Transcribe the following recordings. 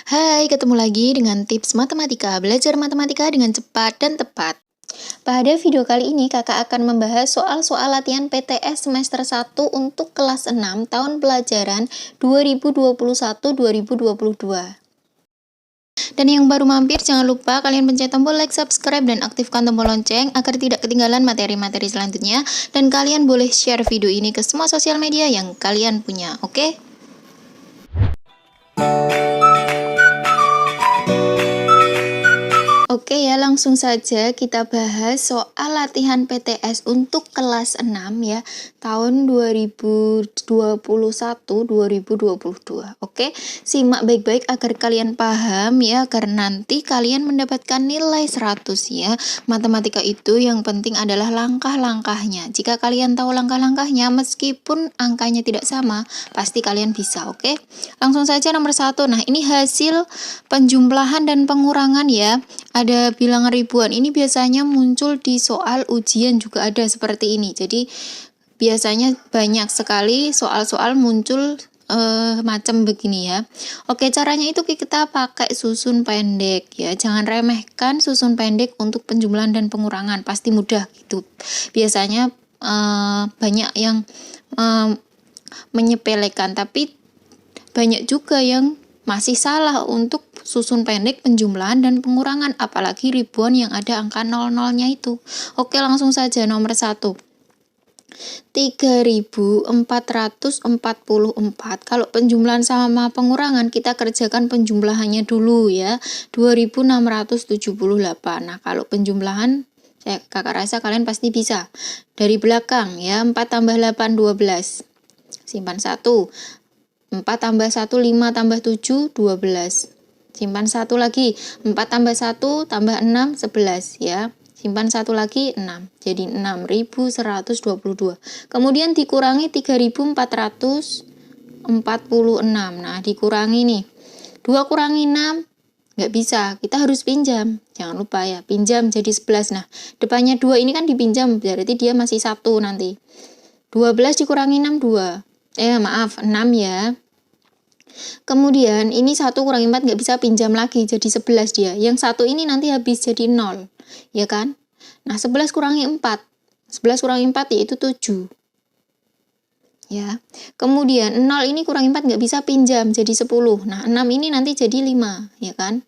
Hai, ketemu lagi dengan tips matematika. Belajar matematika dengan cepat dan tepat. Pada video kali ini, kakak akan membahas soal-soal latihan PTS semester 1 untuk kelas 6 tahun pelajaran 2021-2022. Dan yang baru mampir, jangan lupa kalian pencet tombol like, subscribe, dan aktifkan tombol lonceng agar tidak ketinggalan materi-materi selanjutnya. Dan kalian boleh share video ini ke semua sosial media yang kalian punya, oke? Oke ya, langsung saja kita bahas soal latihan PTS untuk kelas 6 ya, tahun 2021-2022. Oke, simak baik-baik agar kalian paham ya, agar nanti kalian mendapatkan nilai 100 ya. Matematika itu yang penting adalah langkah-langkahnya. Jika kalian tahu langkah-langkahnya, meskipun angkanya tidak sama, pasti kalian bisa, oke? Langsung saja nomor 1. Nah, ini hasil penjumlahan dan pengurangan ya. Ada bilangan ribuan, ini biasanya muncul di soal ujian juga ada seperti ini. Jadi biasanya banyak sekali soal-soal muncul macam begini ya. Oke, caranya itu kita pakai susun pendek ya. Jangan remehkan susun pendek untuk penjumlahan dan pengurangan, pasti mudah gitu. Biasanya banyak yang menyepelekan, tapi banyak juga yang masih salah untuk susun pendek penjumlahan dan pengurangan, apalagi ribuan yang ada angka nol-nolnya itu. Oke, langsung saja nomor 1. 3444. Kalau penjumlahan sama pengurangan, kita kerjakan penjumlahannya dulu ya. 2678. Nah, kalau penjumlahan kakak rasa kalian pasti bisa. Dari belakang ya, 4 tambah 8 12. Simpan 1. 4 tambah 1 5 tambah 7 12. Simpan 1 lagi, 4 tambah 1 tambah 6 11 ya. Simpan 1 lagi 6. Jadi 6122. Kemudian dikurangi 3446. Nah, dikurangi nih. 2 kurangi 6 nggak bisa, kita harus pinjam. Jangan lupa ya, pinjam jadi 11. Nah, depannya 2 ini kan dipinjam, berarti dia masih 1 nanti. 12 dikurangi 6 2. 6 ya. Kemudian ini 1 kurangi 4 nggak bisa pinjam lagi, jadi 11 dia. Yang 1 ini nanti habis jadi 0, ya kan? Nah, 11 kurangi 4. 11 kurangi 4 yaitu 7. Ya. Kemudian 0 ini kurangi 4 nggak bisa pinjam, jadi 10. Nah, 6 ini nanti jadi 5, ya kan?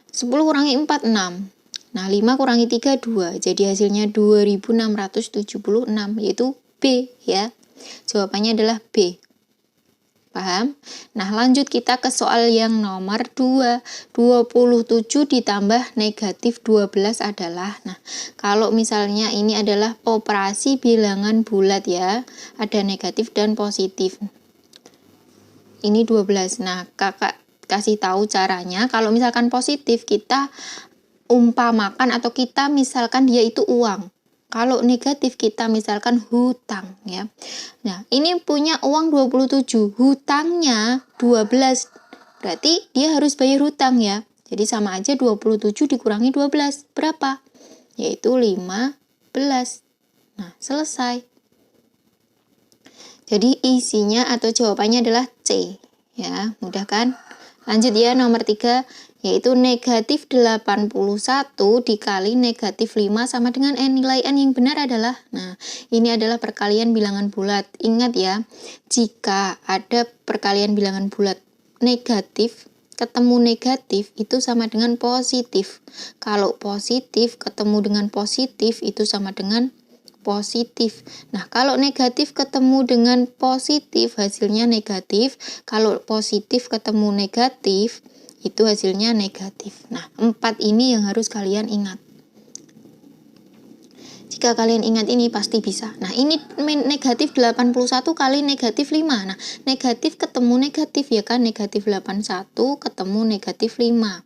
10 kurangi 4 6. Nah, 5 kurangi 3 2. Jadi hasilnya 2676, yaitu B ya. Jawabannya adalah B. Paham? Nah, lanjut kita ke soal yang nomor 2. 27 ditambah negatif 12 adalah, nah, kalau misalnya ini adalah operasi bilangan bulat ya, ada negatif dan positif. Ini 12. Nah, kakak kasih tahu caranya. Kalau misalkan positif, kita umpamakan atau kita misalkan dia itu uang. Kalau negatif kita misalkan hutang ya. Nah, ini punya uang 27, hutangnya 12. Berarti dia harus bayar hutang ya. Jadi sama aja 27 dikurangi 12. Berapa? Yaitu 15. Nah, selesai. Jadi isinya atau jawabannya adalah C ya. Mudah kan? Lanjut ya, nomor 3, yaitu negatif 81 dikali negatif 5 sama dengan N. Nilai N yang benar adalah, nah, ini adalah perkalian bilangan bulat. Ingat ya, jika ada perkalian bilangan bulat negatif ketemu negatif itu sama dengan positif. Kalau positif ketemu dengan positif itu sama dengan positif. Nah, kalau negatif ketemu dengan positif, hasilnya negatif. Kalau positif ketemu negatif, itu hasilnya negatif. Nah, 4 ini yang harus kalian ingat. Jika kalian ingat ini, pasti bisa. Nah, ini negatif 81 kali negatif 5. Nah, negatif ketemu negatif ya kan, negatif 81 ketemu negatif 5.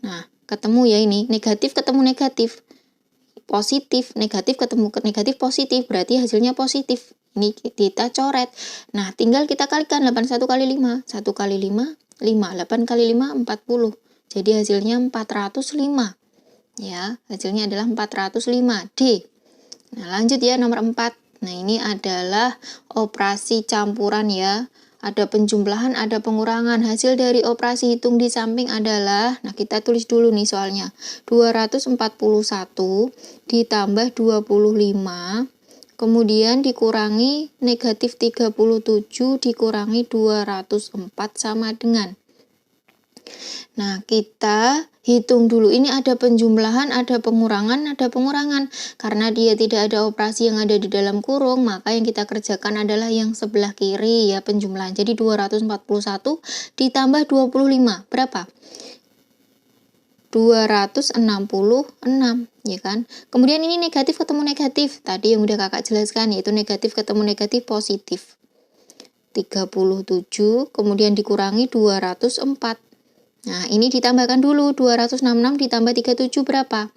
Nah, ketemu ya ini, negatif ketemu negatif. Positif, negatif ketemu negatif positif, berarti hasilnya positif. Ini kita coret. Nah, tinggal kita kalikan 81 kali 5. 1 kali 5, 5. 8 kali 5, 40. Jadi hasilnya 405. Ya, hasilnya adalah 405. D. Nah, lanjut ya nomor 4. Nah, ini adalah operasi campuran ya. ada penjumlahan, ada pengurangan. Hasil dari operasi hitung di samping adalah, nah kita tulis dulu nih soalnya, 241 ditambah 25, kemudian dikurangi negatif 37 dikurangi 204 sama dengan. Nah, kita hitung dulu, ini ada penjumlahan, ada pengurangan, ada pengurangan. Karena dia tidak ada operasi yang ada di dalam kurung, maka yang kita kerjakan adalah yang sebelah kiri ya, penjumlahan. Jadi 241 ditambah 25, berapa? 266, ya kan? Kemudian ini negatif ketemu negatif. Tadi yang udah kakak jelaskan, yaitu negatif ketemu negatif positif. 37, kemudian dikurangi 204. Nah, ini ditambahkan dulu, 266 ditambah 37 berapa?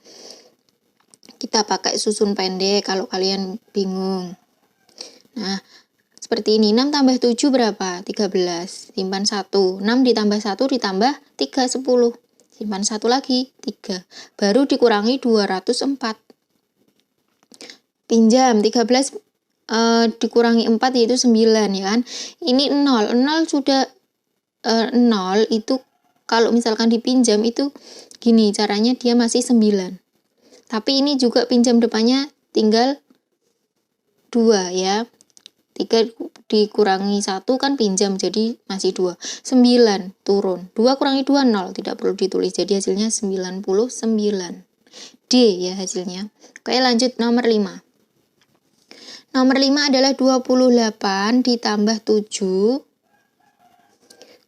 Kita pakai susun pendek kalau kalian bingung. Nah, seperti ini, 6 tambah 7 berapa? 13. Simpan 1. 6 ditambah 1 ditambah 3, 10. Simpan 1 lagi, 3. Baru dikurangi 204. Pinjam, 13 dikurangi 4 yaitu 9, ya kan? Ini 0. 0 sudah 0 itu kalau misalkan dipinjam itu gini caranya, dia masih 9. Tapi ini juga pinjam depannya tinggal 2 ya. 3 dikurangi 1 kan pinjam, jadi masih 2. 9 turun. 2 kurangi 2, 0. Tidak perlu ditulis. Jadi hasilnya 99. D ya hasilnya. Oke, lanjut nomor 5. Nomor 5 adalah 28 ditambah 7.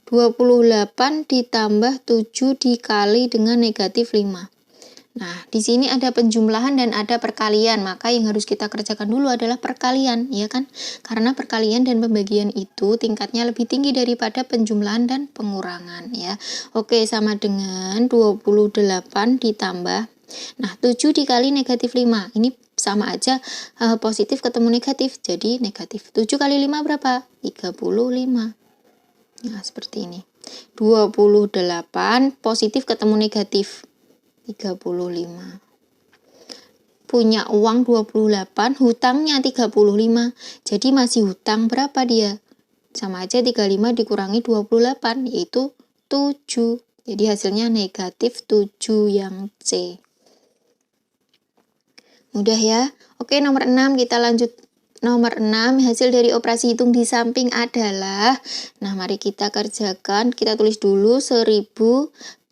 28 ditambah 7 dikali dengan negatif 5. Nah, di sini ada penjumlahan dan ada perkalian, maka yang harus kita kerjakan dulu adalah perkalian, ya kan? Karena perkalian dan pembagian itu tingkatnya lebih tinggi daripada penjumlahan dan pengurangan, ya. Oke, sama dengan 28 ditambah, nah 7 dikali negatif 5, ini sama aja positif ketemu negatif, jadi negatif. 7 kali 5 berapa? 35. Nah, seperti ini. 28 positif ketemu negatif. 35. Punya uang 28, hutangnya 35. Jadi masih hutang berapa dia? Sama aja 35 dikurangi 28, yaitu 7. Jadi hasilnya negatif 7 yang C. Mudah ya? Oke, nomor 6 kita lanjut. Nomor 6, hasil dari operasi hitung di samping adalah, nah mari kita kerjakan, kita tulis dulu 1325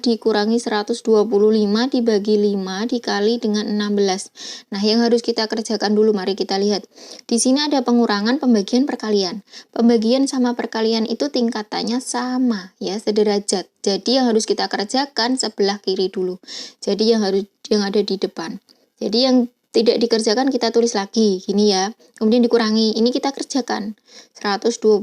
dikurangi 125 dibagi 5 dikali dengan 16. Nah, yang harus kita kerjakan dulu, mari kita lihat. Di sini ada pengurangan, pembagian, perkalian. Pembagian sama perkalian itu tingkatannya sama, ya, sederajat. Jadi yang harus kita kerjakan sebelah kiri dulu. Jadi yang ada di depan. Jadi yang tidak dikerjakan kita tulis lagi, gini ya. Kemudian dikurangi, ini kita kerjakan. 125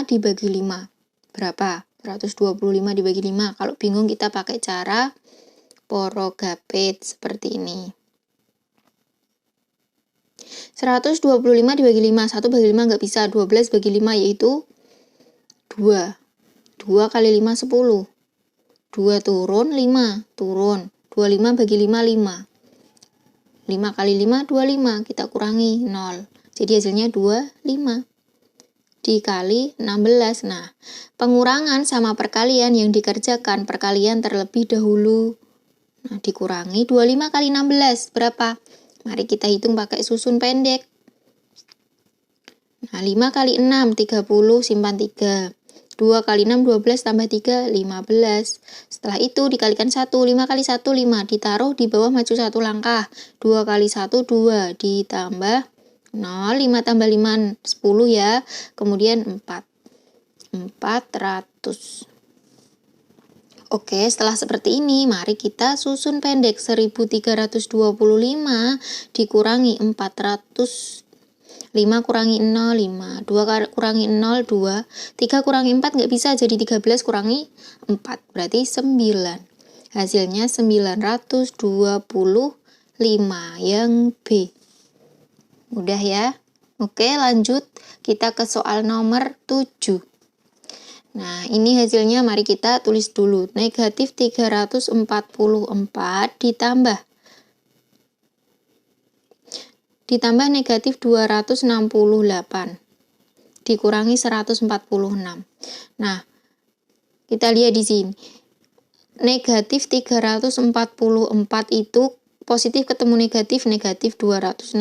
dibagi 5. Berapa? 125 dibagi 5. Kalau bingung kita pakai cara porogapit seperti ini. 125 dibagi 5. 1 bagi 5 nggak bisa. 12 bagi 5 yaitu 2. 2 kali 5, 10. 2 turun, 5 turun. 25 bagi 5, 5. 5 kali 5, 25. Kita kurangi 0. Jadi hasilnya 25. Dikali 16. Nah, pengurangan sama perkalian yang dikerjakan, perkalian terlebih dahulu. Nah, dikurangi 25 kali 16. Berapa? Mari kita hitung pakai susun pendek. Nah, 5 kali 6, 30, simpan 3. 2 kali 6, 12, tambah 3, 15. Setelah itu dikalikan 1, 5 kali 1, 5. Ditaruh di bawah, maju 1 langkah. 2 kali 1, 2. Ditambah 0, 5 tambah 5, 10 ya. Kemudian 4. 400. Oke, setelah seperti ini, mari kita susun pendek. 1325 dikurangi 400. 5 kurangi 0, 5. 2 kurangi 0, 2. 3 kurangi 4 nggak bisa, jadi 13 kurangi 4. Berarti 9. Hasilnya 925 yang B. Mudah ya? Oke, lanjut. Kita ke soal nomor 7. Nah, ini hasilnya mari kita tulis dulu. Negatif 344 ditambah negatif 268. dikurangi 146. Nah, kita lihat di sini. Negatif 344 itu positif ketemu negatif 268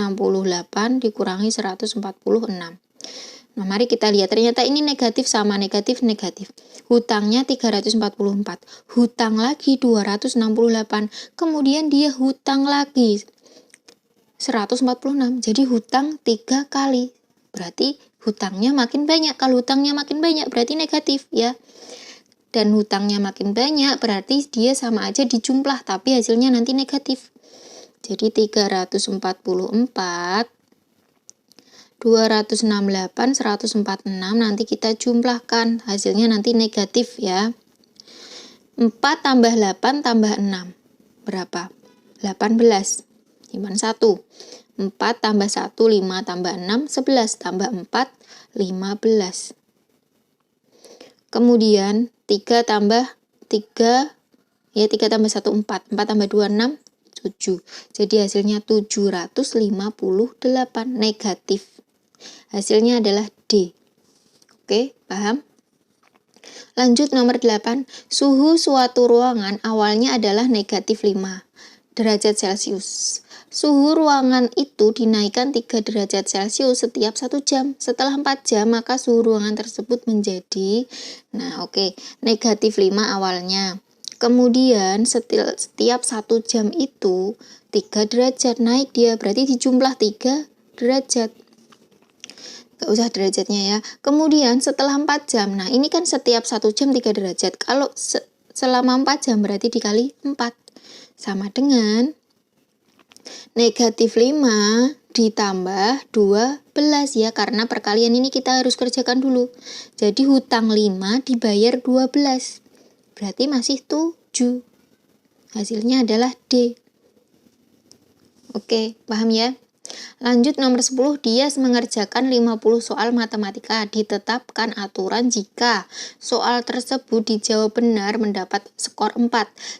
dikurangi 146. Nah, mari kita lihat. Ternyata ini negatif sama negatif. Hutangnya 344. Hutang lagi 268. Kemudian dia hutang lagi 146. Jadi hutang 3 kali. Berarti hutangnya makin banyak. Kalau hutangnya makin banyak berarti negatif ya. Dan hutangnya makin banyak berarti dia sama aja dijumlah tapi hasilnya nanti negatif. Jadi 344 268 146 nanti kita jumlahkan, hasilnya nanti negatif ya. 4 tambah 8 tambah 6 berapa? 18. Simpan 1. 4 tambah 1 5 tambah 6 11 tambah 4 15. Kemudian 3 tambah 3 ya 3 tambah 1 4 tambah 2 6 7. Jadi hasilnya 758 negatif. Hasilnya adalah D. Oke, paham? Lanjut nomor 8. Suhu suatu ruangan awalnya adalah negatif 5 derajat Celcius. Suhu ruangan itu dinaikkan 3 derajat Celcius setiap 1 jam. Setelah 4 jam, maka suhu ruangan tersebut menjadi, negatif 5 awalnya. Kemudian setiap 1 jam itu 3 derajat naik dia, berarti dijumlah 3 derajat. Gak usah derajatnya ya. Kemudian setelah 4 jam, nah ini kan setiap 1 jam 3 derajat. Kalau selama 4 jam berarti dikali 4. Sama dengan negatif 5 ditambah 12 ya, karena perkalian ini kita harus kerjakan dulu. Jadi hutang 5 dibayar 12. Berarti masih 7. Hasilnya adalah D. Oke, paham ya? Lanjut nomor 10, dia mengerjakan 50 soal matematika. Ditetapkan aturan jika soal tersebut dijawab benar mendapat skor 4,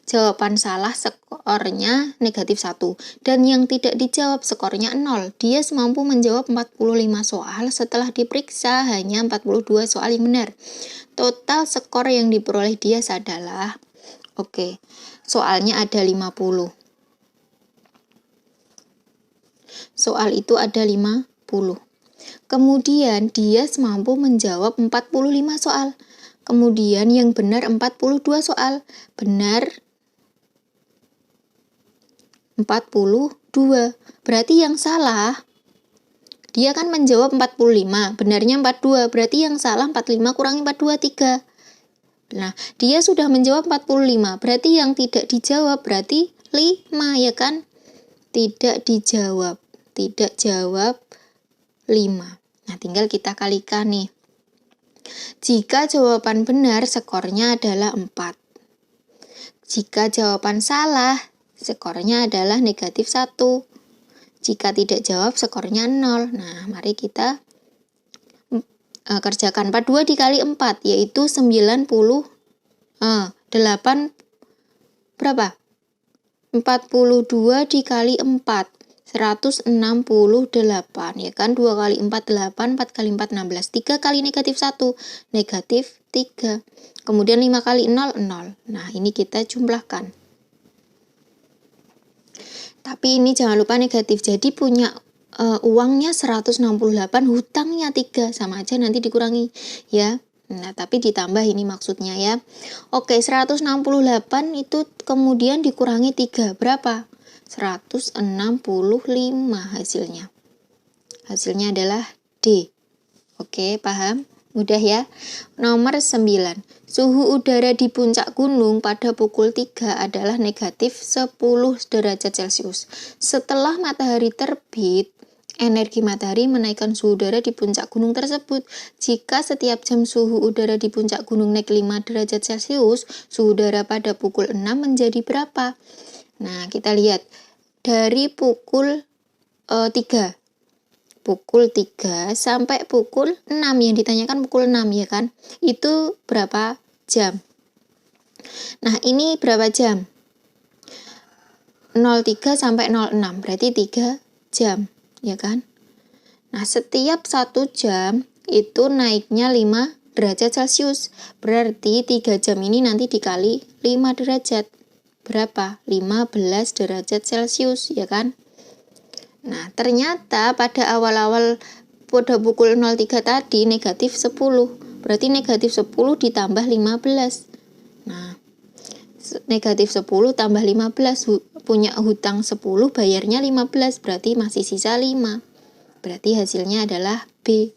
jawaban salah skornya negatif 1, dan yang tidak dijawab skornya 0. Dia mampu menjawab 45 soal, setelah diperiksa hanya 42 soal yang benar. Total skor yang diperoleh dia adalah, soalnya ada 50. Soal itu ada 50. Kemudian dia mampu menjawab 45 soal. Kemudian yang benar 42 soal. Benar 42. Berarti yang salah, dia kan menjawab 45, benarnya 42. Berarti yang salah 45 kurangi 42, 3. Nah, dia sudah menjawab 45. Berarti yang tidak dijawab berarti 5, ya kan? Tidak dijawab. Tidak jawab 5. Nah, tinggal kita kalikan nih. Jika jawaban benar, skornya adalah 4. Jika jawaban salah, skornya adalah negatif 1. Jika tidak jawab, skornya 0. Nah, mari kita kerjakan. 42 dikali 4, yaitu 98 berapa? 42 dikali 4. 168 ya kan, 2 kali 4 8, 4 kali 4 16, 3 kali negatif 1 negatif 3, kemudian 5 kali 0 0. Nah, ini kita jumlahkan, tapi ini jangan lupa negatif, jadi punya uangnya 168, hutangnya 3, sama aja nanti dikurangi ya. Nah, tapi ditambah ini maksudnya ya. Oke, 168 itu kemudian dikurangi 3, berapa? 165 hasilnya. Hasilnya adalah D. Oke, paham? Mudah ya. Nomor 9. Suhu udara di puncak gunung pada pukul 3 adalah negatif 10 derajat Celcius. Setelah matahari terbit, energi matahari menaikkan suhu udara di puncak gunung tersebut. Jika setiap jam suhu udara di puncak gunung naik 5 derajat Celcius, suhu udara pada pukul 6 menjadi berapa? Nah, kita lihat dari pukul 3. Pukul 3 sampai pukul 6, yang ditanyakan pukul 6 ya kan? Itu berapa jam? Nah, ini berapa jam? 03 sampai 06, berarti 3 jam, ya kan? Nah, setiap 1 jam itu naiknya 5 derajat Celcius. Berarti 3 jam ini nanti dikali 5 derajat. Berapa? 15 derajat Celcius, ya kan? Nah, ternyata pada awal-awal pada pukul 03 tadi negatif 10. Berarti negatif 10 ditambah 15. Nah, negatif 10 tambah 15, punya hutang 10, bayarnya 15, berarti masih sisa 5. Berarti hasilnya adalah B.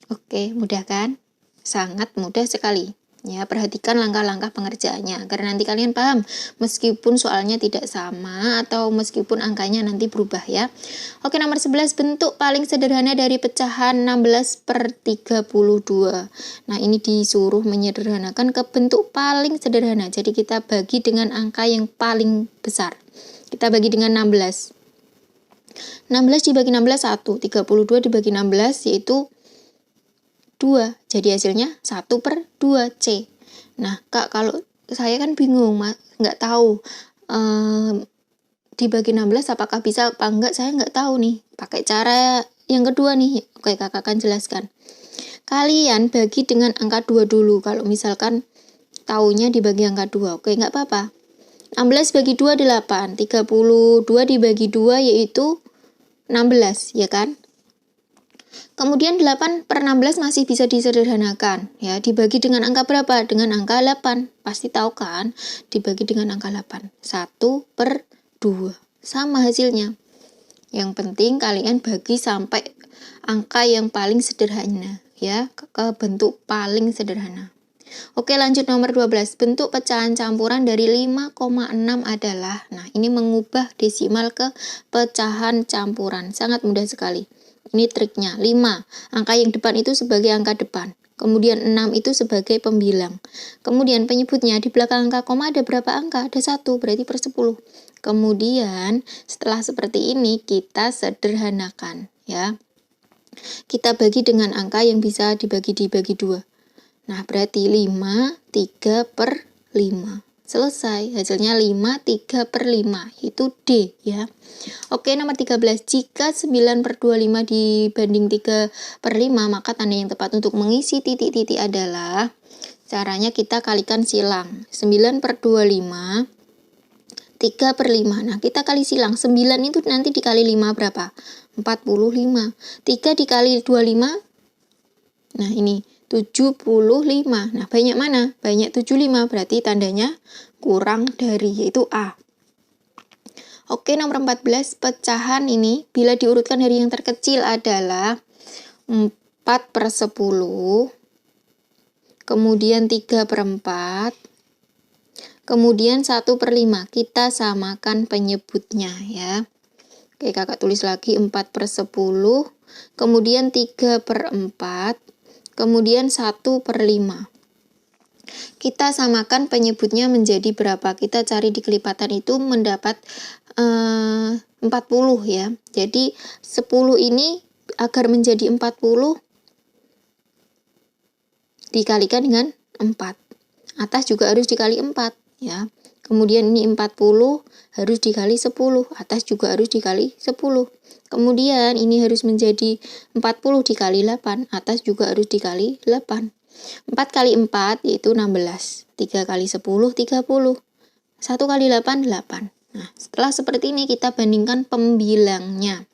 Oke, mudah kan? Sangat mudah sekali. Ya, perhatikan langkah-langkah pengerjaannya agar nanti kalian paham meskipun soalnya tidak sama atau meskipun angkanya nanti berubah ya. Oke, nomor 11, bentuk paling sederhana dari pecahan 16/32. Nah, ini disuruh menyederhanakan ke bentuk paling sederhana. Jadi kita bagi dengan angka yang paling besar. Kita bagi dengan 16. 16 dibagi 16 1, 32 dibagi 16 yaitu 2, jadi hasilnya 1/2 C. Nah, Kak, kalau saya kan bingung, nggak tahu dibagi 16 apakah bisa apa enggak, saya nggak tahu nih. Pakai cara yang kedua nih, oke, Kakak akan jelaskan. Kalian bagi dengan angka 2 dulu, kalau misalkan taunya dibagi angka 2, oke, nggak apa-apa. 16 bagi 2 8, 32 dibagi 2 yaitu 16, ya kan? Kemudian 8/16 masih bisa disederhanakan, ya, dibagi dengan angka berapa? Dengan angka 8. Pasti tahu kan? Dibagi dengan angka 8. 1/2. Sama hasilnya. Yang penting kalian bagi sampai angka yang paling sederhana, ya, ke bentuk paling sederhana. Oke, lanjut nomor 12. Bentuk pecahan campuran dari 5,6 adalah, nah, ini mengubah desimal ke pecahan campuran. Sangat mudah sekali. Ini triknya. 5, angka yang depan itu sebagai angka depan. Kemudian 6 itu sebagai pembilang. Kemudian penyebutnya di belakang angka koma ada berapa angka? Ada 1, berarti per 10. Kemudian setelah seperti ini kita sederhanakan, ya. Kita bagi dengan angka yang bisa dibagi 2. Nah, berarti 5, 3/5. Selesai, hasilnya 5, 3/5, itu D, ya. Oke, nomor 13, jika 9/25 dibanding 3/5, maka tanda yang tepat untuk mengisi titik-titik adalah, caranya kita kalikan silang, 9/25, 3/5, nah kita kali silang, 9 itu nanti dikali 5 berapa? 45, 3 dikali 25, nah ini 75. Nah, banyak mana? Banyak 75, berarti tandanya kurang dari, yaitu A. Oke, nomor 14, pecahan ini bila diurutkan dari yang terkecil adalah 4/10, kemudian 3/4, kemudian 1/5. Kita samakan penyebutnya, ya. Oke, Kakak tulis lagi 4/10, kemudian 3/4, kemudian 1/5. Kita samakan penyebutnya menjadi berapa? Kita cari di kelipatan itu mendapat 40, ya. Jadi 10 ini agar menjadi 40 dikalikan dengan 4. Atas juga harus dikali 4, ya. Kemudian ini 40 harus dikali 10, atas juga harus dikali 10. Kemudian ini harus menjadi 40 dikali 8, atas juga harus dikali 8. 4 kali 4 yaitu 16. 3 kali 10, 30. 1 kali 8, 8. Nah, setelah seperti ini kita bandingkan pembilangnya.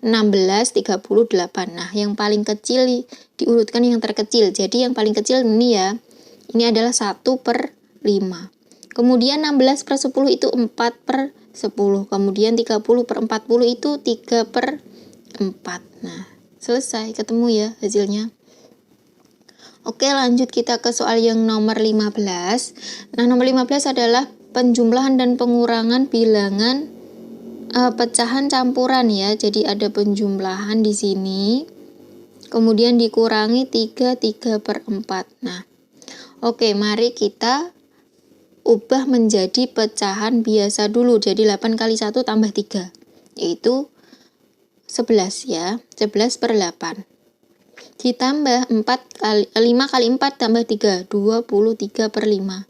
16, 38. Nah, yang paling kecil diurutkan yang terkecil. Jadi yang paling kecil ini, ya. Ini adalah 1/5. Kemudian 16/10 itu 4/10. Kemudian 30/40 itu 3/4. Nah, selesai, ketemu ya hasilnya. Oke, lanjut kita ke soal yang nomor 15. Nah, nomor 15 adalah penjumlahan dan pengurangan bilangan pecahan campuran, ya. Jadi ada penjumlahan di sini. Kemudian dikurangi 3/4. Nah, oke, mari kita ubah menjadi pecahan biasa dulu. Jadi 8 kali 1 tambah 3, yaitu 11, ya. 11/8. Ditambah 5 kali 4 tambah 3, 23/5.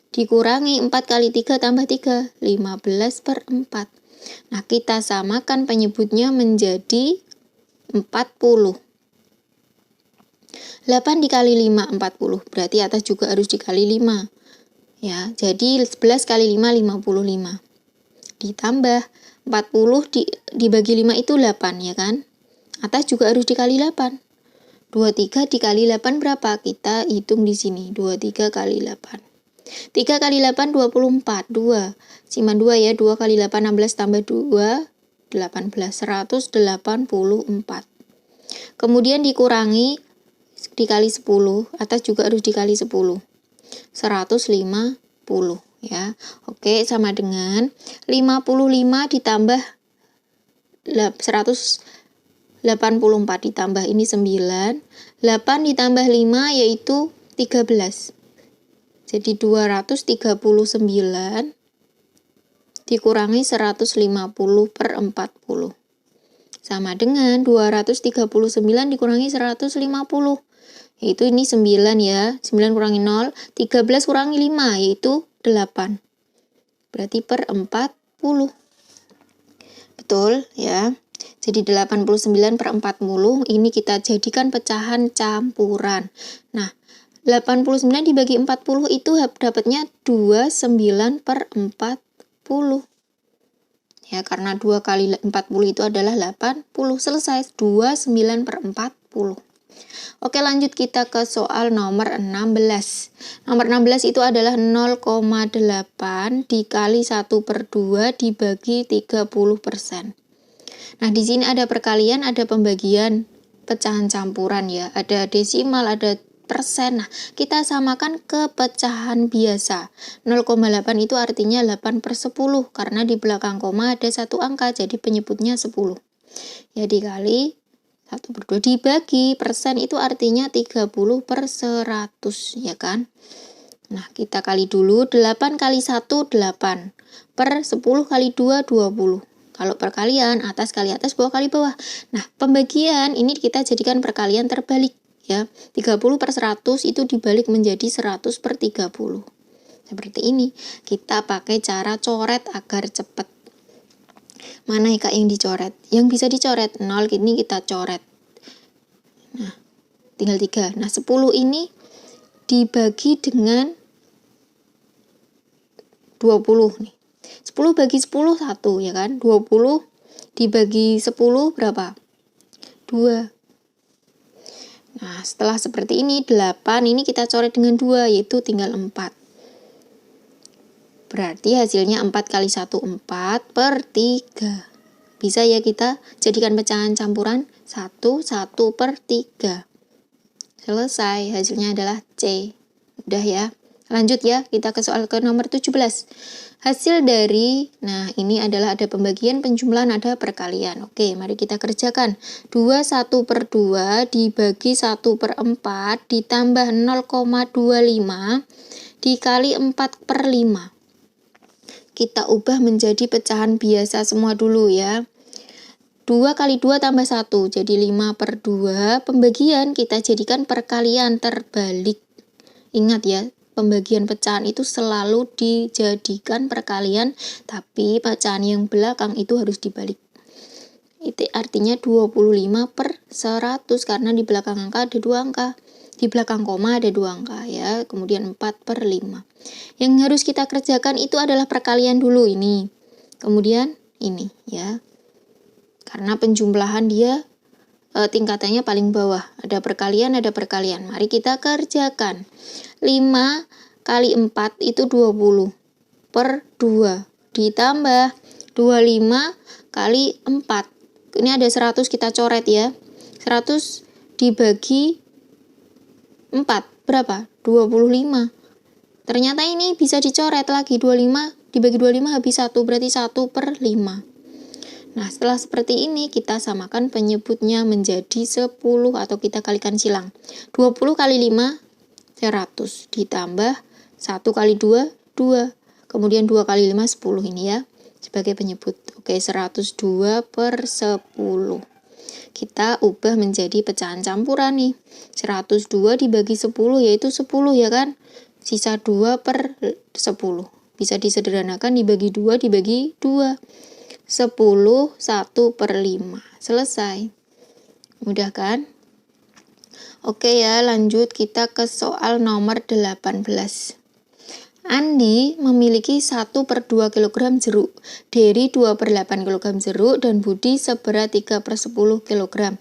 Dikurangi 4 kali 3 tambah 3, 15/4. Nah, kita samakan penyebutnya menjadi 40. 8 dikali 5, 40. Berarti atas juga harus dikali 5. Ya, jadi 11 kali 5, 55. Ditambah 40 dibagi 5 itu 8, ya kan? Atas juga harus dikali 8. 23 dikali 8 berapa? Kita hitung di sini. 23 kali 8. 3 kali 8, 24. 2. Simpan 2 ya. 2 kali 8, 16 tambah 2, 18. 184. Kemudian dikurangi dikali 10. Atas juga harus dikali 10. 150 ya. Oke, sama dengan 55 ditambah 184 ditambah ini 9. 8 ditambah 5 yaitu 13. Jadi 239 dikurangi 150 per 40. Sama dengan 239 dikurangi 150. Yaitu ini 9 ya. 9 kurangi 0. 13 kurangi 5 yaitu 8. Berarti per 40. Betul ya. Jadi 89 per 40 ini kita jadikan pecahan campuran. Nah, 89 dibagi 40 itu dapatnya 29 per 40. Ya, karena 2 kali 40 itu adalah 80. Selesai. 29 per 40. Oke, lanjut kita ke soal nomor 16. Nomor 16 itu adalah 0,8 dikali 1/2 dibagi 30%. Nah, di sini ada perkalian, ada pembagian, pecahan campuran ya. Ada desimal, ada persen. Nah, kita samakan ke pecahan biasa. 0,8 itu artinya 8/10 karena di belakang koma ada satu angka, jadi penyebutnya 10. Ya, dikali 1/2 dibagi persen itu artinya 30/100 ya kan. Nah, kita kali dulu. 8 kali 1 8 per 10 kali 2 20. Kalau perkalian atas kali atas, bawah kali bawah. Nah, pembagian ini kita jadikan perkalian terbalik ya. 30/100 itu dibalik menjadi 100/30. Seperti ini. Kita pakai cara coret agar cepat. Mana Kak yang dicoret? Yang bisa dicoret 0 ini kita coret. Nah, tinggal 3. Nah, 10 ini dibagi dengan 20 nih. 10 bagi 10 1 ya kan? 20 dibagi 10 berapa? 2. Nah, setelah seperti ini 8 ini kita coret dengan 2 yaitu tinggal 4. Berarti hasilnya 4 kali 1 4 per 3. Bisa ya kita jadikan pecahan campuran 1 1 per 3. Selesai, hasilnya adalah C. Udah ya. Lanjut ya, kita ke soal ke nomor 17. Hasil dari, nah ini adalah ada pembagian, penjumlahan, ada perkalian. Oke, mari kita kerjakan. 2 1/2 dibagi 1/4 ditambah 0,25 dikali 4/5. Kita ubah menjadi pecahan biasa semua dulu ya. 2 kali 2 tambah 1, jadi 5/2. Pembagian kita jadikan perkalian terbalik. Ingat ya, pembagian pecahan itu selalu dijadikan perkalian, tapi pecahan yang belakang itu harus dibalik. Itu artinya 25/100, karena di belakang angka ada 2 angka. Di belakang koma ada 2 angka ya, kemudian 4/5. Yang harus kita kerjakan itu adalah perkalian dulu ini. Kemudian ini ya. Karena penjumlahan dia tingkatannya paling bawah. Ada perkalian, ada perkalian. Mari kita kerjakan. 5 kali 4 itu 20 per 2. Ditambah 25 kali 4. Ini ada 100 kita coret ya. 100 dibagi 4 berapa? 25. Ternyata ini bisa dicoret lagi. 25 dibagi 25 habis 1, berarti 1/5. Nah, setelah seperti ini kita samakan penyebutnya menjadi 10 atau kita kalikan silang. 20 kali 5 100 ditambah 1 kali 2 2. Kemudian 2 kali 5 10 ini ya sebagai penyebut. Oke, 102/10. Kita ubah menjadi pecahan campuran nih. 102 dibagi 10 yaitu 10 ya kan. Sisa 2/10. Bisa disederhanakan dibagi 2 dibagi 2. 10 1/5. Selesai. Mudah kan? Oke ya, lanjut kita ke soal nomor 18. Andi memiliki 1/2 kg jeruk, Dery 2/8 kg jeruk, dan Budi seberat 3/10 kg.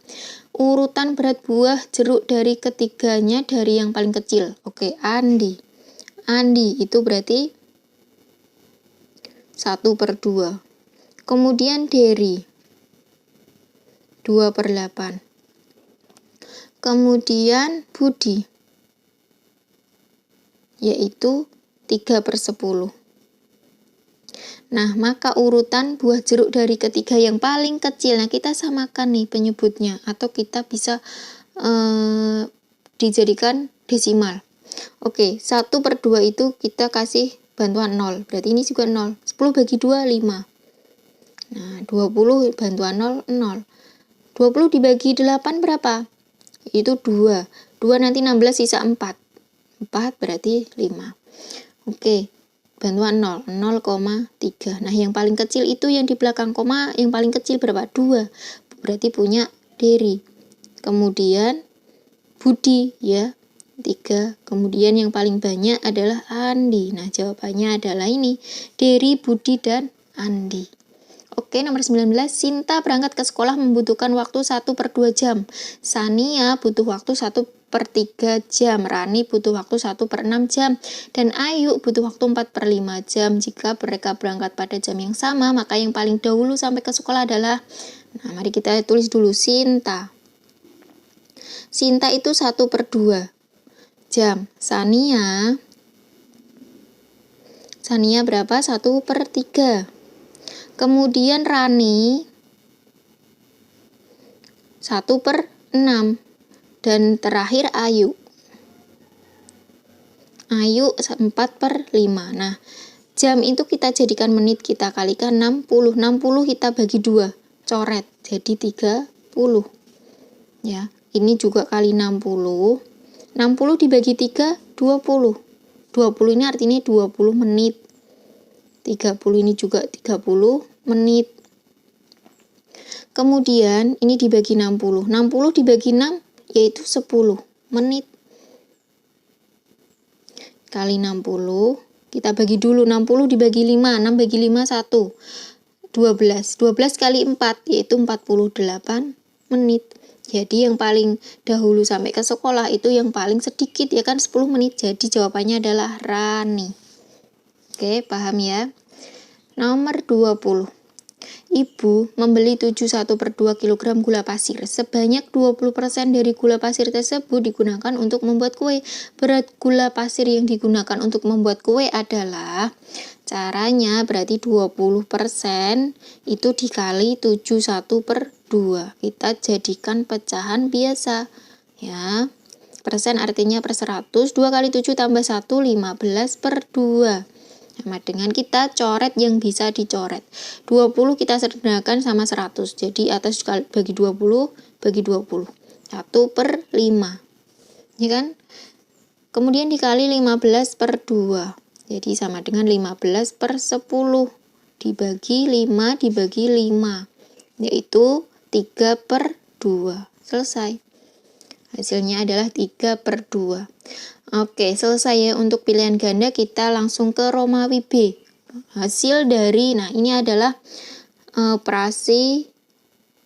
Urutan berat buah jeruk dari ketiganya dari yang paling kecil. Oke, Andi itu berarti 1/2. Kemudian Dery 2/8. Kemudian Budi yaitu 3/10. Nah, maka urutan buah jeruk dari ketiga yang paling kecil. Nah, kita samakan nih penyebutnya, atau kita bisa dijadikan desimal. Oke, 1/2 itu kita kasih bantuan 0. Berarti ini juga 0. 10 bagi 2, 5. Nah, 20 bantuan 0, 0. 20 dibagi 8 berapa? Itu 2. 2 nanti 16 sisa 4. 4 berarti 5. Oke, bantuan 0, 0,3. Nah, yang paling kecil itu yang di belakang koma, yang paling kecil berapa? 2. Berarti punya Dery. Kemudian Budi ya, 3. Kemudian yang paling banyak adalah Andi. Nah, jawabannya adalah ini, Dery, Budi, dan Andi. Oke, nomor 19. Sinta berangkat ke sekolah membutuhkan waktu 1/2 jam. Sania butuh waktu 1/3 jam. Rani butuh waktu 1/6 jam. Dan Ayu butuh waktu 4/5 jam. Jika mereka berangkat pada jam yang sama, maka yang paling dahulu sampai ke sekolah adalah, nah mari kita tulis dulu, Sinta. Sinta itu 1/2 jam. Sania berapa? 1/3. Kemudian Rani 1/6. Dan terakhir Ayu 4/5. Nah, jam itu kita jadikan menit, kita kalikan 60. 60 kita bagi 2, coret, jadi 30. Ya, ini juga kali 60. 60 dibagi 3, 20. 20 ini artinya 20 menit. 30 ini juga 30 menit. Kemudian ini dibagi 60. 60 dibagi 6 yaitu 10 menit. Kali 60, kita bagi dulu, 60 dibagi 5, 6 bagi 5 1. 12. 12 kali 4 yaitu 48 menit. Jadi yang paling dahulu sampai ke sekolah itu yang paling sedikit ya kan, 10 menit. Jadi jawabannya adalah Rani. Oke, paham ya? Nomor 20. Ibu membeli 71/2 kg gula pasir. Sebanyak 20% dari gula pasir tersebut digunakan untuk membuat kue. Berat gula pasir yang digunakan untuk membuat kue adalah, caranya berarti 20% itu dikali 71/2. Kita jadikan pecahan biasa ya. Persen artinya per 100, 2 kali 7 tambah 1, 15/2. Sama dengan kita coret yang bisa dicoret. 20 kita sederhanakan sama 100. Jadi atas bagi 20 bagi 20. 1/5. Ya kan? Kemudian dikali 15/2. Jadi sama dengan 15/10. Dibagi 5 dibagi 5. Yaitu 3/2. Selesai. Hasilnya adalah 3/2. Oke, selesai ya untuk pilihan ganda. Kita langsung ke Romawi B. Hasil dari, nah ini adalah operasi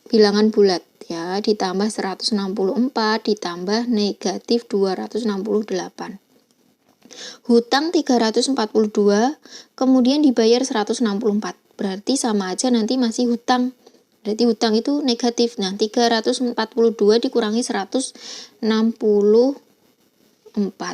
bilangan bulat ya, ditambah 164 ditambah negatif 268. Hutang 342, kemudian dibayar 164. Berarti sama aja nanti masih hutang. Berarti hutang itu negatif. Nah, 342 dikurangi 164.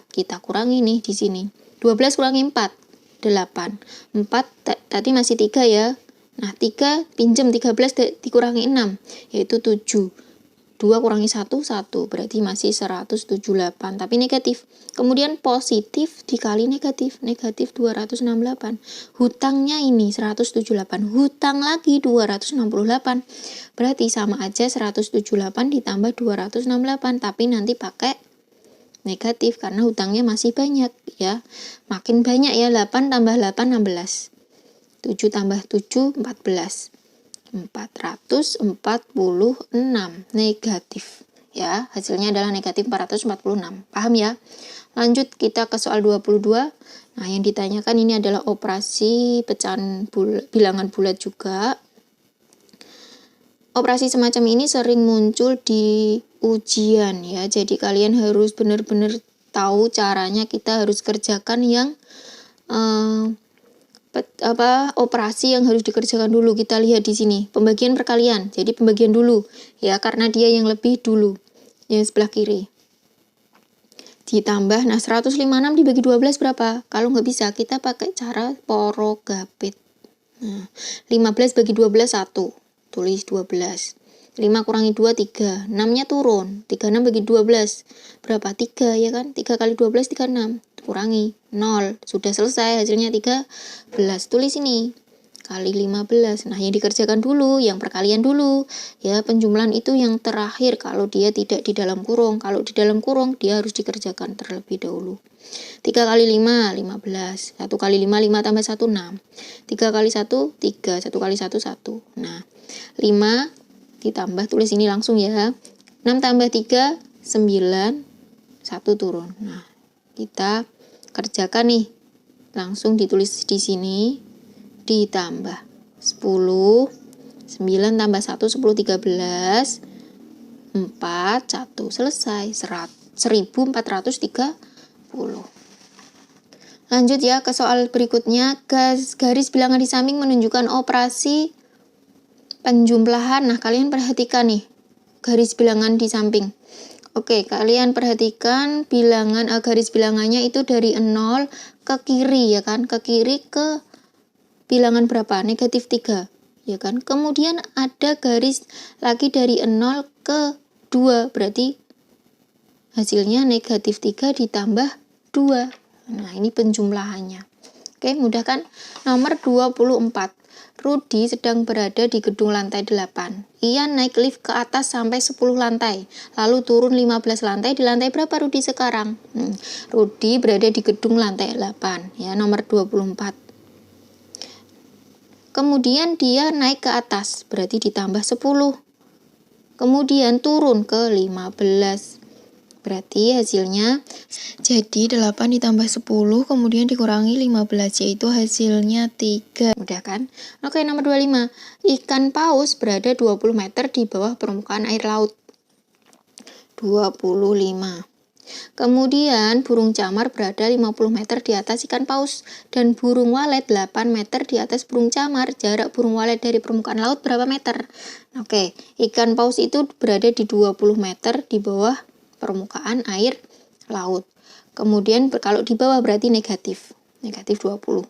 Kita kurangi nih di sini. 12 kurangi 4, 8. 4 tadi masih 3 ya. Nah, 3 pinjam 13 dikurangi 6 yaitu 7. 2 kurangi 1, 1. Berarti masih 178, tapi negatif. Kemudian positif dikali negatif, negatif 268. Hutangnya ini 178, hutang lagi 268. Berarti sama aja 178 ditambah 268, tapi nanti pakai negatif karena hutangnya masih banyak ya. Makin banyak ya, 8 tambah 8 16. 7 tambah 7 14. 446 negatif ya. Hasilnya adalah negatif 446. Paham ya? Lanjut kita ke soal 22. Nah, yang ditanyakan ini adalah operasi pecahan bilangan bulat juga. Operasi semacam ini sering muncul di ujian ya. Jadi kalian harus benar-benar tahu caranya. Kita harus kerjakan yang operasi yang harus dikerjakan dulu. Kita lihat di sini pembagian perkalian. Jadi pembagian dulu ya, karena dia yang lebih dulu, yang sebelah kiri. Ditambah, nah 156 dibagi 12 berapa? Kalau nggak bisa kita pakai cara porogapit. Nah, 15 bagi 12 1, tulis 12. 5 kurangi 2 3, 6 nya turun. 36 bagi 12 berapa? 3 ya kan? 3 kali 12 36, kurangi 0. Sudah selesai, hasilnya 13. Tulis ini kali 15. Nah, yang dikerjakan dulu, yang perkalian dulu ya. Penjumlahan itu yang terakhir kalau dia tidak di dalam kurung. Kalau di dalam kurung dia harus dikerjakan terlebih dahulu. 3 kali 5 15. 1 kali 5 5 tambah 1 6. 3 kali 1 3. 1 kali 1 1. Nah, 5 ditambah, tulis ini langsung ya. 6 tambah 3 9. 1 turun. Nah, kita kerjakan nih. Langsung ditulis di sini. Ditambah 10, 9 tambah 1 10 13, 4 1, selesai. 1430. Lanjut ya ke soal berikutnya. Garis bilangan di samping menunjukkan operasi penjumlahan. Nah, kalian perhatikan nih garis bilangan di samping. Oke, kalian perhatikan bilangan garis bilangannya itu dari 0 ke kiri ya kan, ke kiri ke bilangan berapa? Negatif 3 ya kan. Kemudian ada garis lagi dari 0 ke 2, berarti hasilnya negatif 3 ditambah 2. Nah, ini penjumlahannya. Oke, mudah kan? Nomor 24. Rudi sedang berada di gedung lantai 8. Ia naik lift ke atas sampai 10 lantai, lalu turun 15 lantai. Di lantai berapa Rudi sekarang? Rudi berada di gedung lantai 8 ya, nomor 24. Kemudian dia naik ke atas, berarti ditambah 10. Kemudian turun ke 15. Berarti hasilnya jadi 8 ditambah 10, kemudian dikurangi 15, yaitu hasilnya 3. Mudah kan? Oke, nomor 25. Ikan paus berada 20 meter di bawah permukaan air laut. 25. Kemudian burung camar berada 50 meter di atas ikan paus dan burung walet 8 meter di atas burung camar. Jarak burung walet dari permukaan laut berapa meter? Oke, ikan paus itu berada di 20 meter di bawah permukaan air laut. Kemudian kalau di bawah berarti negatif 20.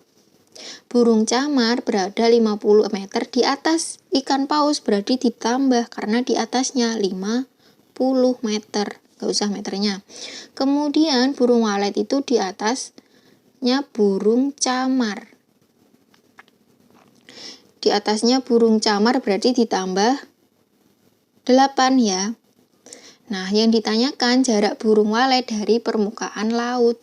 Burung camar berada 50 meter di atas ikan paus, berarti ditambah karena di atasnya 50 meter. Gak usah meternya. Kemudian burung walet itu di atasnya burung camar. Di atasnya burung camar berarti ditambah 8 ya. Nah, yang ditanyakan jarak burung walet dari permukaan laut.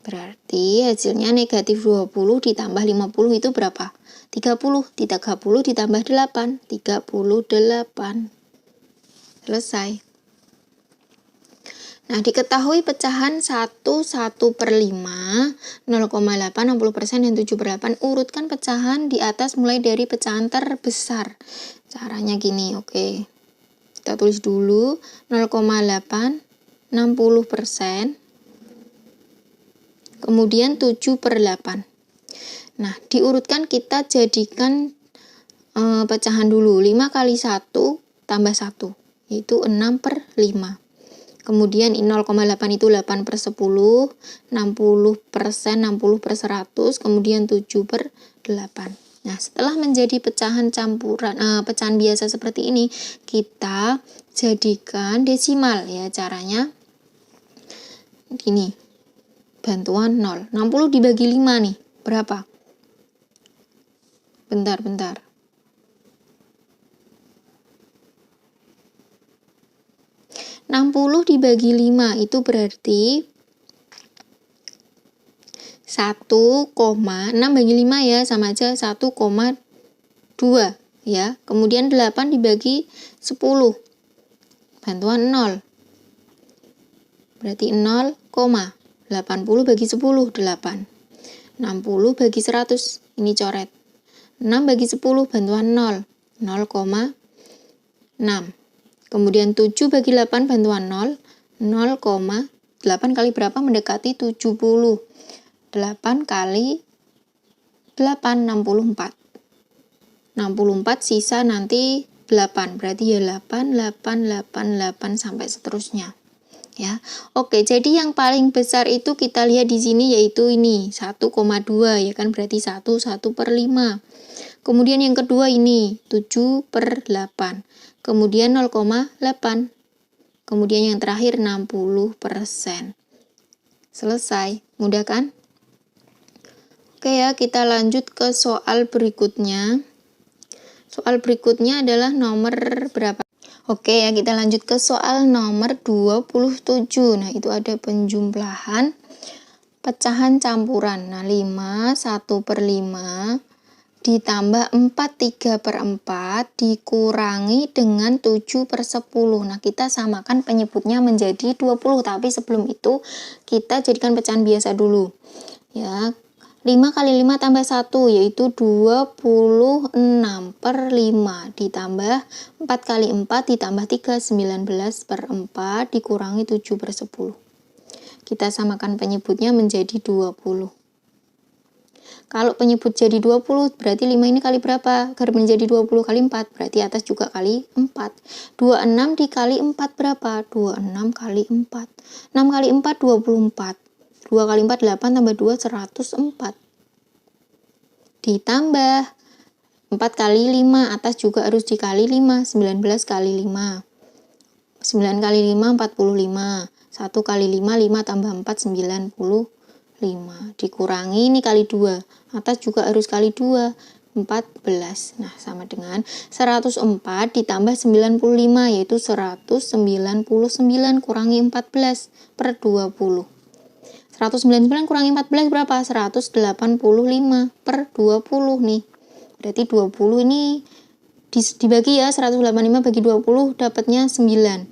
Berarti hasilnya negatif 20 ditambah 50 itu berapa? 30. 30 ditambah 8. 38. Selesai. Nah, diketahui pecahan 1 1/5, 0,8, 60%, dan 7/8. Urutkan pecahan di atas mulai dari pecahan terbesar. Caranya gini, oke. Kita tulis dulu 0,8, 60%, kemudian 7/8. Nah, diurutkan, kita jadikan pecahan dulu. 5 kali 1 tambah 1, yaitu 6/5. Kemudian 0,8 itu 8/10, 60%, 60/100, kemudian 7/8. Nah, setelah menjadi pecahan campuran, pecahan biasa seperti ini, kita jadikan desimal ya. Caranya gini, bantuan 0. 60 dibagi 5 nih, berapa? Bentar. 60 dibagi 5 itu berarti 1,6 bagi 5 ya, sama aja 1,2 ya. Kemudian 8 dibagi 10. bantuan 0. Berarti 0, 80 bagi 10, 8. 60 bagi 100, ini coret. 6 bagi 10, bantuan 0, 0,6. Kemudian 7 bagi 8, bantuan 0, 0,8 kali berapa? Mendekati 70. 8 kali 8, 64. 64 sisa nanti 8, berarti ya 8, 8, 8, 8 sampai seterusnya. Ya. Oke, jadi yang paling besar itu kita lihat di sini yaitu ini 1,2 ya kan, berarti 1/5. Kemudian yang kedua ini 7/8. Kemudian 0,8. Kemudian yang terakhir 60%. Selesai, mudah kan? Oke ya, kita lanjut ke soal berikutnya. Soal berikutnya adalah nomor berapa? Oke ya, kita lanjut ke soal nomor 27. Nah, itu ada penjumlahan pecahan campuran. Nah, 5 1/5 ditambah 4 3/4 dikurangi dengan 7/10. Nah, kita samakan penyebutnya menjadi 20, tapi sebelum itu kita jadikan pecahan biasa dulu. Ya, 5 kali 5 tambah 1 yaitu 26/5 ditambah 4 kali 4 ditambah 3 19/4 dikurangi 7/10. Kita samakan penyebutnya menjadi 20. Kalau penyebut jadi 20 berarti 5 ini kali berapa? Agar menjadi 20 kali 4 berarti atas juga kali 4. 26 dikali 4 berapa? 26 kali 4. 6 kali 4 24. 2 kali 4 8 tambah 2 104. Ditambah 4 kali 5 atas juga harus dikali 5, 19 kali 5. 9 kali 5 45. 1 kali 5 5 tambah 4 95. Dikurangi ini kali 2. Atas juga harus kali 2. 14. Nah, sama dengan 104 ditambah 95 yaitu 199 kurangi 14/20. 199 kurangi 14 berapa? 185/20 nih. Berarti 20 ini dibagi ya, 185 bagi 20 dapatnya 9.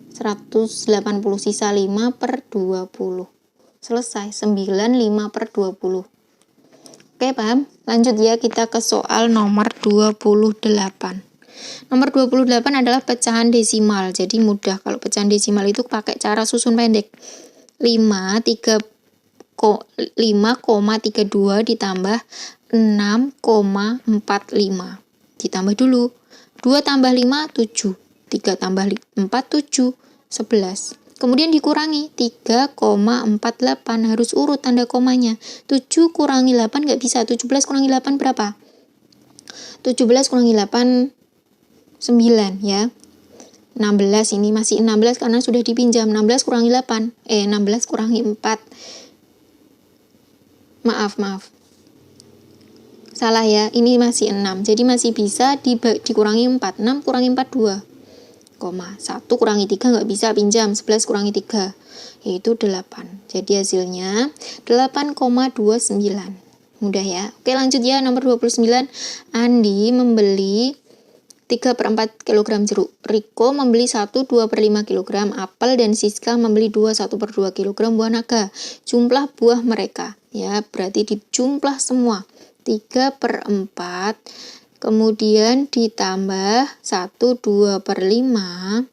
180 sisa 5/20. Selesai, 95/20. Oke, paham? Lanjut ya, kita ke soal nomor 28. Nomor 28 adalah pecahan desimal. Jadi mudah kalau pecahan desimal itu pakai cara susun pendek. 5,32 ditambah 6,45. Ditambah dulu. 2 tambah 5, 7. 3 tambah 4, 7. 11. Kemudian dikurangi 3,48. Harus urut tanda komanya. 7 kurangi 8 nggak bisa. 17 kurangi 8 berapa? 17 kurangi 8, 9 ya. 16 ini masih 16 karena sudah dipinjam. 16 kurangi 8. 16 kurangi 4. Maaf. Salah ya, ini masih 6. Jadi masih bisa dikurangi 4. 6 kurangi 4, 2. 1 kurangi 3 nggak bisa pinjam. 11 kurangi 3. Yaitu 8. Jadi hasilnya 8,29. Mudah ya. Oke, lanjut ya. Nomor 29. Andi membeli 3/4 kg jeruk. Riko membeli 2/5 kg apel dan Siska membeli 1/2 kg buah naga. Jumlah buah mereka. Ya, berarti dijumlah semua. 3/4 kemudian ditambah 2/5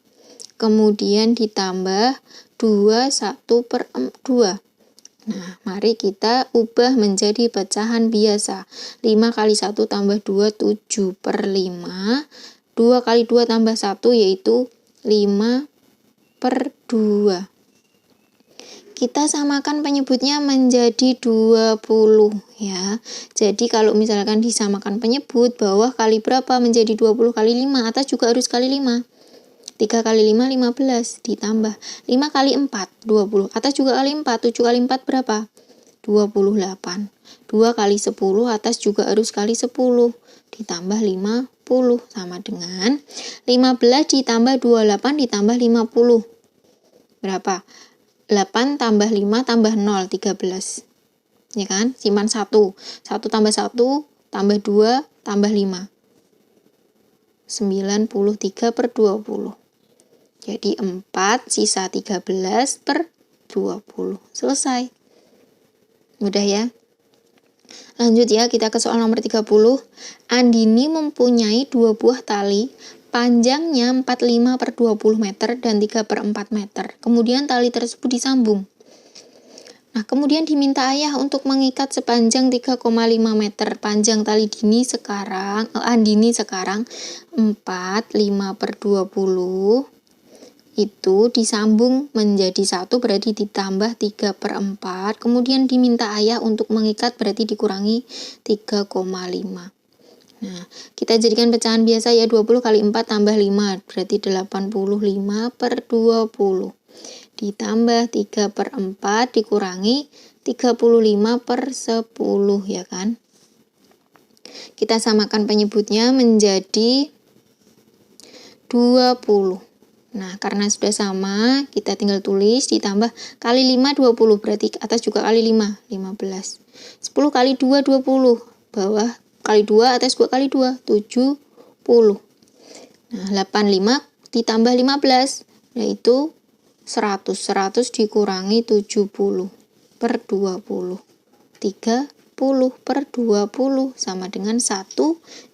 kemudian ditambah 1/2. Nah, mari kita ubah menjadi pecahan biasa. 5 kali 1 tambah 2, 7/5. 2 kali 2 tambah 1 yaitu 5/2. Kita samakan penyebutnya menjadi 20 ya. Jadi kalau misalkan disamakan penyebut, bawah kali berapa menjadi 20 kali 5, atas juga harus kali 5. 3 kali 5, 15 ditambah 5 kali 4, 20. Atas juga kali 4, 7 kali 4 berapa? 28. 2 kali 10, atas juga harus kali 10 ditambah 50 sama dengan 15 ditambah 28 ditambah 50. Berapa? 8 tambah 5 tambah 0, 13. Ya kan? Simpan 1. 1 tambah 1 tambah 2 tambah 5. 93/20. Jadi 4 sisa 13 per 20. Selesai. Mudah ya. Lanjut ya, kita ke soal nomor 30. Andini mempunyai 2 buah tali, panjangnya 45 per 20 meter dan 3 per 4 meter. Kemudian tali tersebut disambung. Nah, kemudian diminta ayah untuk mengikat sepanjang 3,5 meter. Panjang tali Andini sekarang 4, 5 per 20 itu disambung menjadi 1, berarti ditambah 3 per 4. Kemudian diminta ayah untuk mengikat, berarti dikurangi 3,5. Nah, kita jadikan pecahan biasa ya, 20 kali 4 tambah 5, berarti 85 per 20. Ditambah 3 per 4 dikurangi 35 per 10 ya kan. Kita samakan penyebutnya menjadi 20. Nah, karena sudah sama, kita tinggal tulis ditambah kali 5 20, berarti atas juga kali 5 15. 10 kali 2 20, bawah kali 2 atas 2 kali 2 70. Nah, 85 ditambah 15 yaitu 100 dikurangi 70 per 20. 30 per 20 sama dengan 1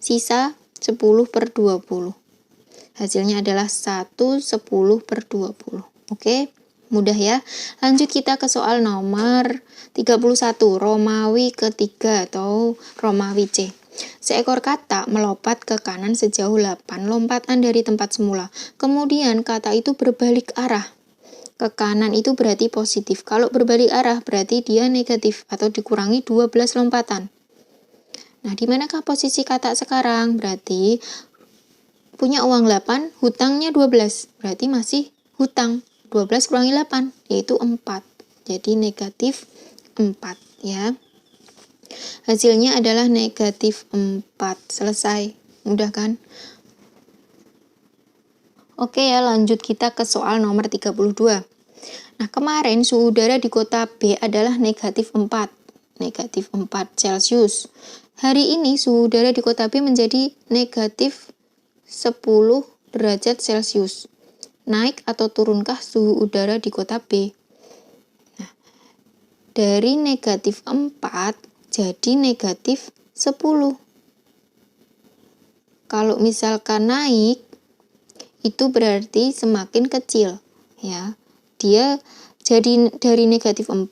sisa 10 per 20. Hasilnya adalah 1 10 per 20. Oke, mudah ya. Lanjut kita ke soal nomor 31, Romawi ketiga atau Romawi C. Seekor katak melompat ke kanan sejauh 8 lompatan dari tempat semula. Kemudian katak itu berbalik arah. Ke kanan itu berarti positif. Kalau berbalik arah berarti dia negatif atau dikurangi 12 lompatan. Nah, di manakah posisi katak sekarang? Berarti punya uang 8, hutangnya 12. Berarti masih hutang. 12 kurangi 8 yaitu 4. Jadi negatif 4 ya. Hasilnya adalah negatif 4. Selesai. Mudah kan? Oke ya, lanjut kita ke soal nomor 32. Nah, kemarin suhu udara di kota B adalah negatif 4 Celcius. Hari ini suhu udara di kota B menjadi negatif 10 derajat Celcius. Naik atau turunkah suhu udara di kota B? Nah, dari negatif 4 jadi negatif 10. Kalau misalkan naik, itu berarti semakin kecil ya. Dia jadi dari negatif 4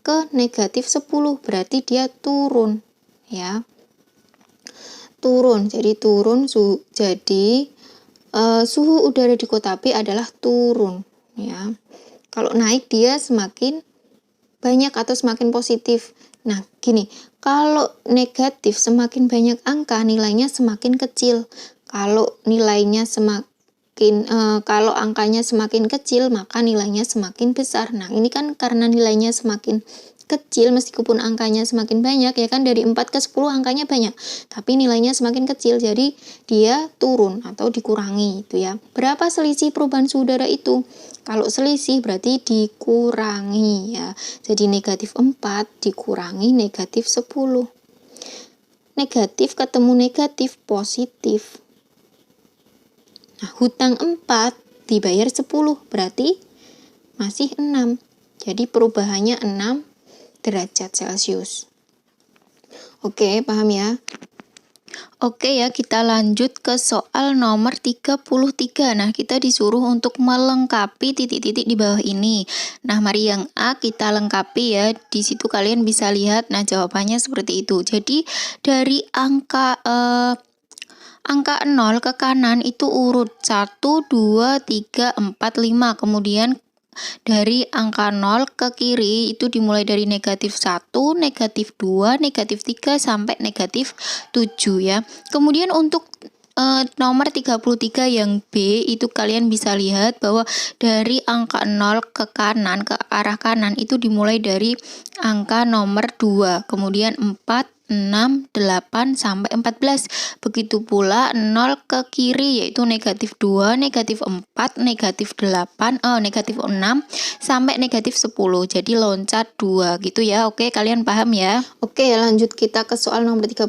ke negatif 10, berarti dia turun ya. Turun, jadi turun suhu udara di kota B adalah turun ya. Kalau naik dia semakin banyak atau semakin positif. Nah, gini, kalau negatif semakin banyak angka, nilainya semakin kecil. Kalau kalau angkanya semakin kecil, maka nilainya semakin besar. Nah, ini kan karena nilainya semakin kecil, meskipun angkanya semakin banyak, ya kan, dari 4 ke 10 angkanya banyak, tapi nilainya semakin kecil, jadi dia turun atau dikurangi itu ya. Berapa selisih perubahan suhu udara itu? Kalau selisih berarti dikurangi ya. Jadi negatif 4 dikurangi negatif 10. Negatif ketemu negatif, positif. Nah, hutang 4 dibayar 10, berarti masih 6. Jadi perubahannya 6 derajat Celcius. Oke, paham ya? Oke ya, kita lanjut ke soal nomor 33. Nah, kita disuruh untuk melengkapi titik-titik di bawah ini. Nah, mari yang A kita lengkapi ya. Di situ kalian bisa lihat, nah jawabannya seperti itu. Jadi, dari angka 0 ke kanan itu urut 1, 2, 3, 4, 5. Kemudian dari angka 0 ke kiri itu dimulai dari negatif 1, negatif 2, negatif 3, sampai negatif 7 ya. Kemudian untuk nomor 33 yang B itu kalian bisa lihat bahwa dari angka 0 ke kanan, ke arah kanan itu dimulai dari angka nomor 2, kemudian 4, 6, 8, sampai 14. Begitu pula 0 ke kiri yaitu negatif 2, negatif 4, negatif 8, negatif 6, sampai negatif 10. Jadi loncat 2 gitu ya. Oke, kalian paham ya? Oke, lanjut kita ke soal nomor 34.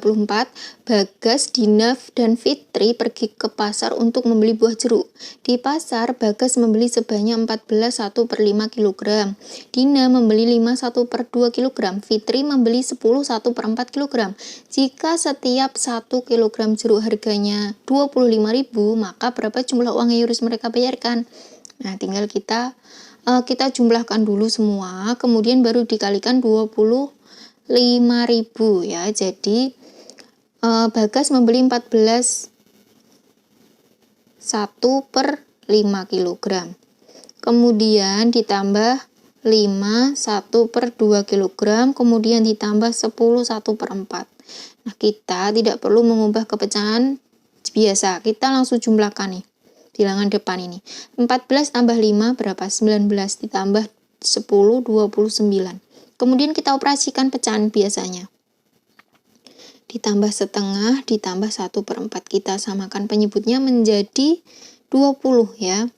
Bagas, Dina, dan Fitri pergi ke pasar untuk membeli buah jeruk. Di pasar, Bagas membeli sebanyak 14 1/5 kg. Dina membeli 5 1/2 kg. Fitri membeli 10 1/4 kg. Jika setiap 1 kg jeruk harganya 25.000, maka berapa jumlah uang yang harus mereka bayarkan? Nah, tinggal kita jumlahkan dulu semua, kemudian baru dikalikan 25.000 ya. Jadi Bagas membeli 14 1/5 kg. Kemudian ditambah 5 1/2 kg, kemudian ditambah 10 1/4. Nah, kita tidak perlu mengubah ke pecahan biasa. Kita langsung jumlahkan nih. Bilangan depan ini. 14 tambah 5 berapa? 19 ditambah 10 29. Kemudian kita operasikan pecahan biasanya. Ditambah setengah, ditambah 1/4. Kita samakan penyebutnya menjadi 20 ya.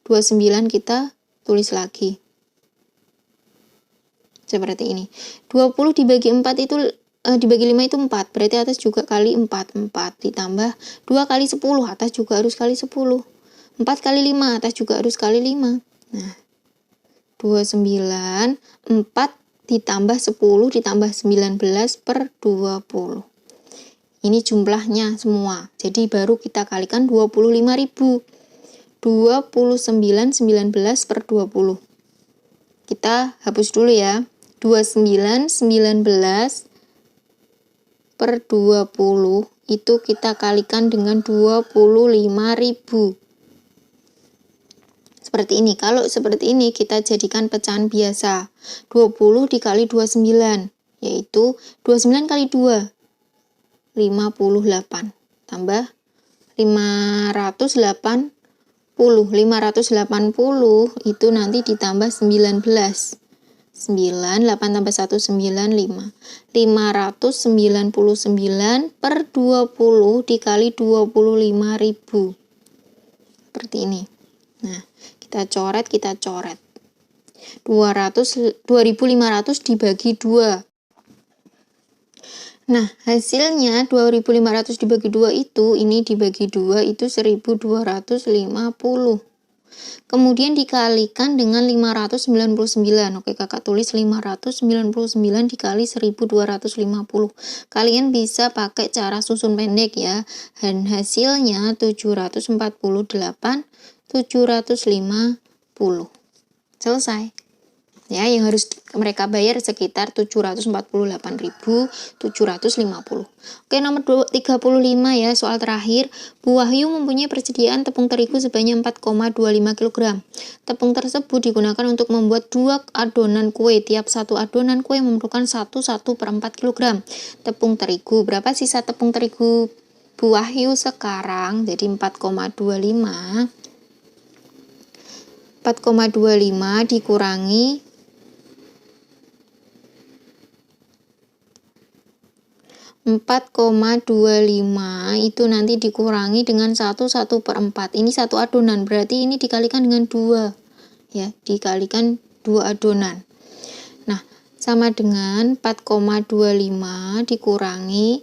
29 kita tulis lagi. Seperti ini. 20 dibagi 4 itu dibagi 5 itu 4. Berarti atas juga kali 4. 4 ditambah 2 kali 10. Atas juga harus kali 10. 4 kali 5. Atas juga harus kali 5. Nah, 29. 4 ditambah 10 ditambah 19/20. Ini jumlahnya semua. Jadi baru kita kalikan 25.000. 29 19/20. Kita hapus dulu ya. 29 19/20 itu kita kalikan dengan 25.000. Seperti ini. Kalau seperti ini kita jadikan pecahan biasa. 20 dikali 29, yaitu 29 kali 2. 58 tambah 580. 580 itu nanti ditambah 19. 9 8 tambah 1 9 5. 599/20 dikali 25.000. Seperti ini. Nah, kita coret. 2.500 dibagi 2. Nah, hasilnya 2.500 dibagi 2 itu, ini dibagi 2 itu 1.250. Kemudian dikalikan dengan 599. Oke, kakak tulis 599 dikali 1.250. Kalian bisa pakai cara susun pendek ya. Dan hasilnya 748 750. Selesai. Ya, yang harus mereka bayar sekitar 748.750. Oke, nomor 35 ya, soal terakhir. Bu Wahyu mempunyai persediaan tepung terigu sebanyak 4,25 kg. Tepung tersebut digunakan untuk membuat 2 adonan kue. Tiap satu adonan kue memerlukan 1/4 kg tepung terigu. Berapa sisa tepung terigu Bu Wahyu sekarang? Jadi 4,25 dikurangi 4,25 itu nanti dikurangi dengan 1/4. Ini satu adonan, berarti ini dikalikan dengan 2 ya, dikalikan 2 adonan. Nah, sama dengan 4,25 dikurangi,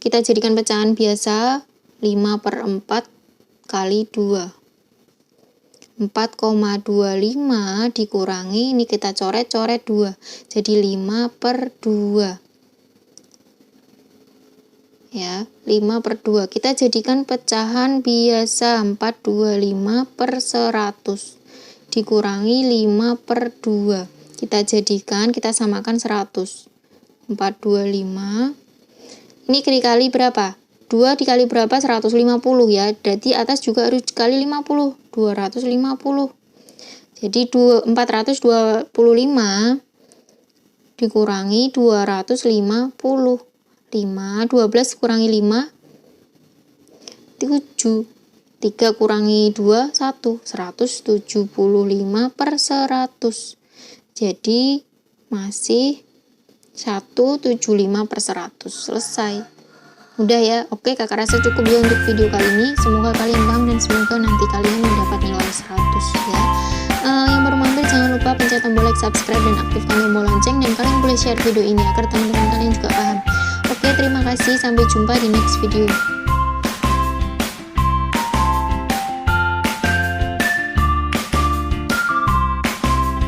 kita jadikan pecahan biasa, 5/4 kali 2. 4,25 dikurangi, ini kita coret 2, jadi 5/2 ya, 5/2. Kita jadikan pecahan biasa, 425/100 dikurangi 5/2. Kita samakan 100. 425 ini dikali berapa? 2 dikali berapa? 150 ya. Berarti atas juga harus dikali 50, 250. Jadi 425 dikurangi 250. 12 kurangi 5 7. 3 kurangi 2 1. 175/100. Jadi masih 175/100. Selesai. Mudah ya. Oke, kakak rasa cukup ya untuk video kali ini. Semoga kalian paham dan semoga nanti kalian mendapat nilai 100 ya. Yang baru mampir jangan lupa pencet tombol like, subscribe, dan aktifkan tombol lonceng, dan kalian boleh share video ini agar teman-teman kalian juga paham. Oke, terima kasih. Sampai jumpa di next video.